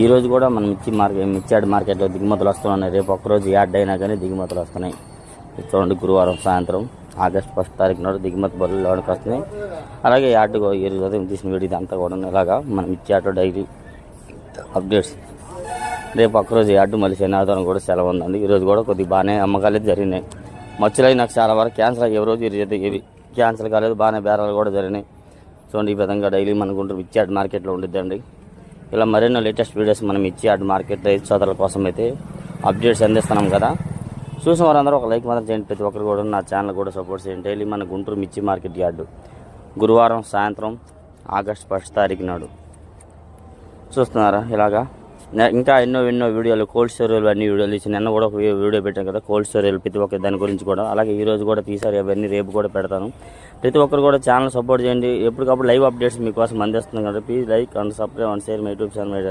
ఈరోజు కూడా మనం మిర్చి మార్కెట్లో దిగుమతులు వస్తున్నాయి. రేపు ఒక్కరోజు యాడ్ అయినా కానీ దిగుమతులు వస్తున్నాయి. చూడండి, గురువారం సాయంత్రం ఆగస్టు 1 తారీఖు నాడు దిగుమతి బరువులు లోనికి వస్తున్నాయి. అలాగే యార్డుకు ఈరోజు ఉదయం తీసిన వీడియో ఇదంతా కూడా ఇలాగా మనం ఇచ్చేట డైలీ అప్డేట్స్. రేపు ఒక్కరోజు యార్డు మళ్ళీ శనివారం కూడా సెలవు ఉందండి. ఈరోజు కూడా కొద్దిగా బాగానే అమ్మకాలు జరిగినాయి. మధ్యలో నాకు చాలా వరకు క్యాన్సిల్ అయ్యే రోజు ఇవి క్యాన్సిల్ కాలేదు, బాగానే బేరాలు కూడా జరిగినాయి. చూడండి, ఈ విధంగా డైలీ మన గుంటూరు మిర్చి మార్కెట్లో ఉండిద్దండి. ఇలా మరెన్నో లేటెస్ట్ వీడియోస్ మనం మిర్చి మార్కెట్ రైతు సోదరుల కోసం అయితే అప్డేట్స్ అందిస్తున్నాం కదా. చూసిన వారందరూ ఒక లైక్ మాత్రం చేయండి. ప్రతి ఒక్కరు కూడా నా ఛానల్ కూడా సపోర్ట్ చేయండి. డైలీ మన గుంటూరు మిర్చి మార్కెట్ యార్డు గురువారం సాయంత్రం ఆగస్టు 1 తారీఖు నాడు చూస్తున్నారా. ఇలాగా ఇంకా ఎన్నో వీడియోలు, కోల్డ్ స్టోరేజ్ అన్ని వీడియోలు ఇచ్చి నిన్న కూడా ఒక వీడియో పెట్టాను కదా, కోల్డ్ స్టోరేజ్ ప్రతి ఒక్క దాని గురించి కూడా. అలాగే ఈరోజు కూడా తీసారు, అవన్నీ రేపు కూడా పెడతాను. ప్రతి ఒక్కరు కూడా ఛానల్ సపోర్ట్ చేయండి. ఎప్పటికప్పుడు లైవ్ అప్డేట్స్ మీకోసం అందిస్తున్నాం కదా. Please like and subscribe and share my YouTube channel.